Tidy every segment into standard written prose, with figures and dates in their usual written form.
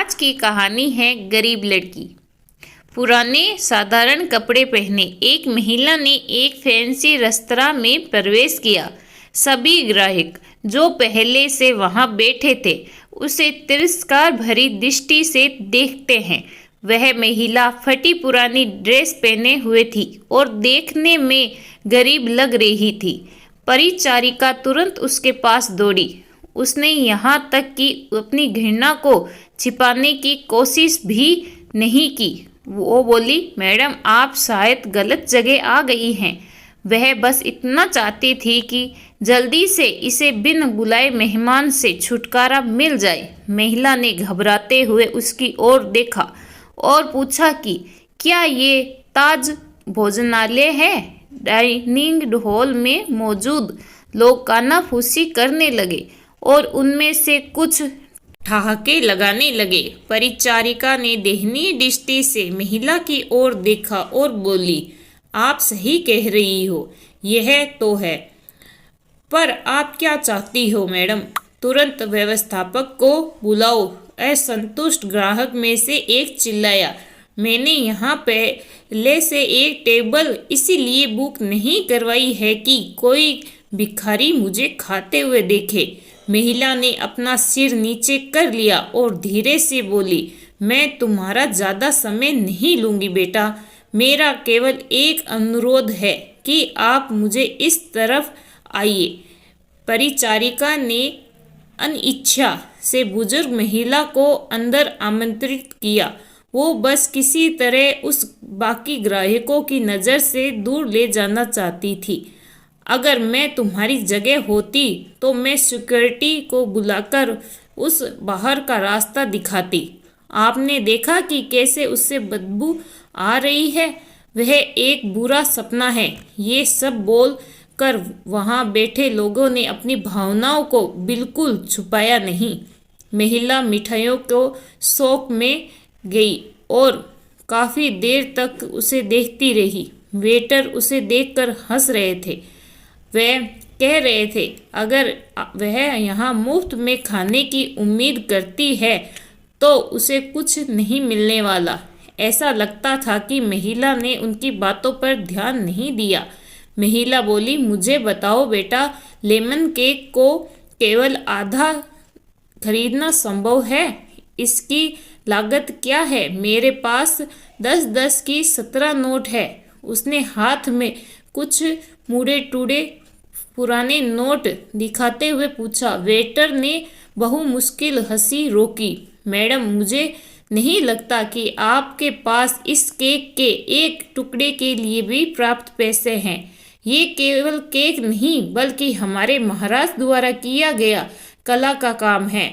आज की कहानी है गरीब लड़की। पुराने साधारण कपड़े पहने एक महिला ने एक फैंसी रेस्तरां में प्रवेश किया। सभी ग्राहक जो पहले से वहां बैठे थे उसे तिरस्कार भरी दृष्टि से देखते हैं। वह महिला फटी पुरानी ड्रेस पहने हुए थी और देखने में गरीब लग रही थी। परिचारिका तुरंत उसके पास दौड़ी। उसने यहाँ तक कि अपनी घृणा को छिपाने की कोशिश भी नहीं की। वो बोली, मैडम आप शायद गलत जगह आ गई हैं। वह बस इतना चाहती थी कि जल्दी से इसे बिन बुलाए मेहमान से छुटकारा मिल जाए। महिला ने घबराते हुए उसकी ओर देखा और पूछा कि क्या ये ताज भोजनालय है? डाइनिंग हॉल में मौजूद लोग कानाफूसी करने लगे और उनमें से कुछ ठहाके लगाने लगे। परिचारिका ने दयनीय दृष्टि से महिला की ओर देखा और बोली, आप सही कह रही हो, यह तो है, पर आप क्या चाहती हो मैडम? तुरंत व्यवस्थापक को बुलाओ। असंतुष्ट ग्राहक में से एक चिल्लाया, मैंने यहाँ पहले से एक टेबल इसीलिए बुक नहीं करवाई है कि कोई भिखारी मुझे खाते हुए देखे। महिला ने अपना सिर नीचे कर लिया और धीरे से बोली, मैं तुम्हारा ज़्यादा समय नहीं लूँगी बेटा। मेरा केवल एक अनुरोध है कि आप मुझे इस तरफ आइए। परिचारिका ने अनिच्छा से बुजुर्ग महिला को अंदर आमंत्रित किया। वो बस किसी तरह उस बाकी ग्राहकों की नज़र से दूर ले जाना चाहती थी। अगर मैं तुम्हारी जगह होती तो मैं सिक्योरिटी को बुलाकर उस बाहर का रास्ता दिखाती। आपने देखा कि कैसे उससे बदबू आ रही है। वह एक बुरा सपना है। ये सब बोल कर वहाँ बैठे लोगों ने अपनी भावनाओं को बिल्कुल छुपाया नहीं। महिला मिठाइयों को शौक में गई और काफ़ी देर तक उसे देखती रही। वेटर उसे देखकर हंस रहे थे। वह कह रहे थे, अगर वह यहाँ मुफ्त में खाने की उम्मीद करती है तो उसे कुछ नहीं मिलने वाला। ऐसा लगता था कि महिला ने उनकी बातों पर ध्यान नहीं दिया। महिला बोली, मुझे बताओ बेटा, लेमन केक को केवल आधा खरीदना संभव है? इसकी लागत क्या है? मेरे पास 10-10 की 17 नोट है। उसने हाथ में कुछ मुड़े टूटे पुराने नोट दिखाते हुए पूछा। वेटर ने बहुमुश्किल हंसी रोकी। मैडम, मुझे नहीं लगता कि आपके पास इस केक के एक टुकड़े के लिए भी पर्याप्त पैसे हैं। ये केवल केक नहीं बल्कि हमारे महाराज द्वारा किया गया कला का काम है।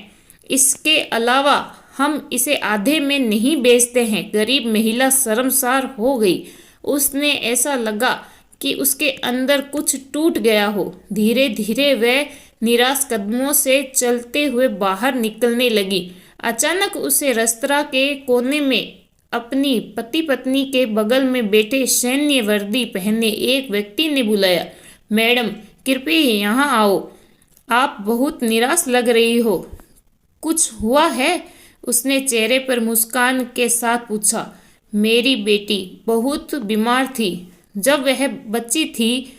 इसके अलावा हम इसे आधे में नहीं बेचते हैं। गरीब महिला शर्मसार हो गई। उसने ऐसा लगा कि उसके अंदर कुछ टूट गया हो। धीरे धीरे वह निराश कदमों से चलते हुए बाहर निकलने लगी। अचानक उसे रेस्तरां के कोने में अपनी पति पत्नी के बगल में बैठे सैन्य वर्दी पहने एक व्यक्ति ने बुलाया, मैडम कृपया यहाँ आओ, आप बहुत निराश लग रही हो। कुछ हुआ है? उसने चेहरे पर मुस्कान के साथ पूछा। मेरी बेटी बहुत बीमार थी। जब वह बच्ची थी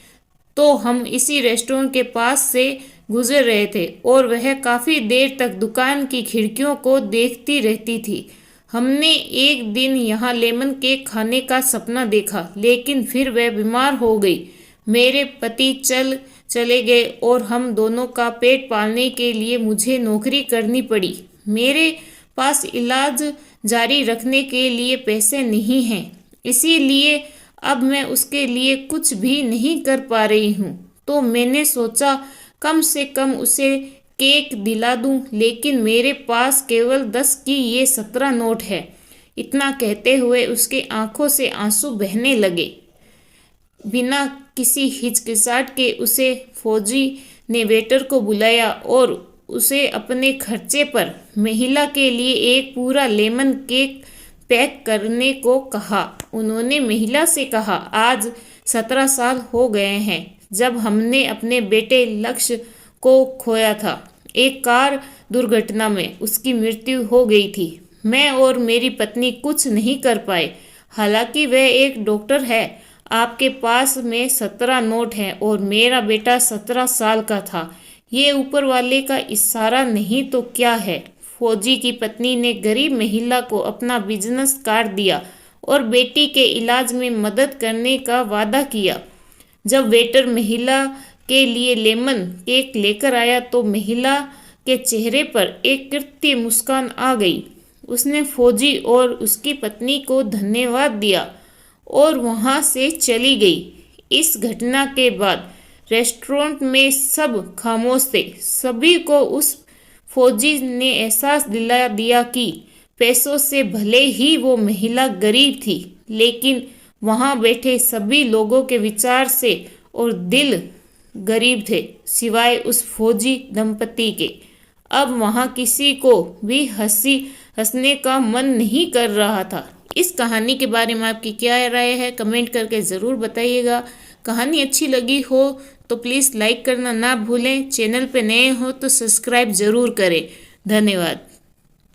तो हम इसी रेस्टोरेंट के पास से गुजर रहे थे और वह काफ़ी देर तक दुकान की खिड़कियों को देखती रहती थी। हमने एक दिन यहाँ लेमन केक खाने का सपना देखा, लेकिन फिर वह बीमार हो गई। मेरे पति चले गए और हम दोनों का पेट पालने के लिए मुझे नौकरी करनी पड़ी। मेरे पास इलाज जारी रखने के लिए पैसे नहीं हैं, इसीलिए अब मैं उसके लिए कुछ भी नहीं कर पा रही हूँ। तो मैंने सोचा कम से कम उसे केक दिला दूँ, लेकिन मेरे पास केवल 10 की ये 17 नोट है। इतना कहते हुए उसके आंखों से आंसू बहने लगे। बिना किसी हिचकिचाहट के उसे फौजी ने वेटर को बुलाया और उसे अपने खर्चे पर महिला के लिए एक पूरा लेमन केक पैक करने को कहा। उन्होंने महिला से कहा, आज 17 साल हो गए हैं जब हमने अपने बेटे लक्ष्य को खोया था। एक कार दुर्घटना में उसकी मृत्यु हो गई थी। मैं और मेरी पत्नी कुछ नहीं कर पाए। हालांकि वह एक डॉक्टर है। आपके पास में 17 नोट हैं और मेरा बेटा 17 साल का था। ये ऊपर वाले का इशारा नहीं तो क्या है। फौजी की पत्नी ने गरीब महिला को अपना बिजनेस कार्ड दिया और बेटी के इलाज में मदद करने का वादा किया। जब वेटर महिला के लिए लेमन केक लेकर आया तो महिला के चेहरे पर एक कृत्रिम मुस्कान आ गई। उसने फौजी और उसकी पत्नी को धन्यवाद दिया और वहां से चली गई। इस घटना के बाद रेस्टोरेंट में सब खामोश थे। सभी को उस फौजी ने एहसास दिला दिया कि पैसों से भले ही वो महिला गरीब थी, लेकिन वहां बैठे सभी लोगों के विचार से और दिल गरीब थे, सिवाय उस फौजी दंपति के। अब वहां किसी को भी हंसने का मन नहीं कर रहा था। इस कहानी के बारे में आपकी क्या राय है, कमेंट करके ज़रूर बताइएगा। कहानी अच्छी लगी हो तो प्लीज़ लाइक करना ना भूलें। चैनल पे नए हो तो सब्सक्राइब ज़रूर करें। धन्यवाद।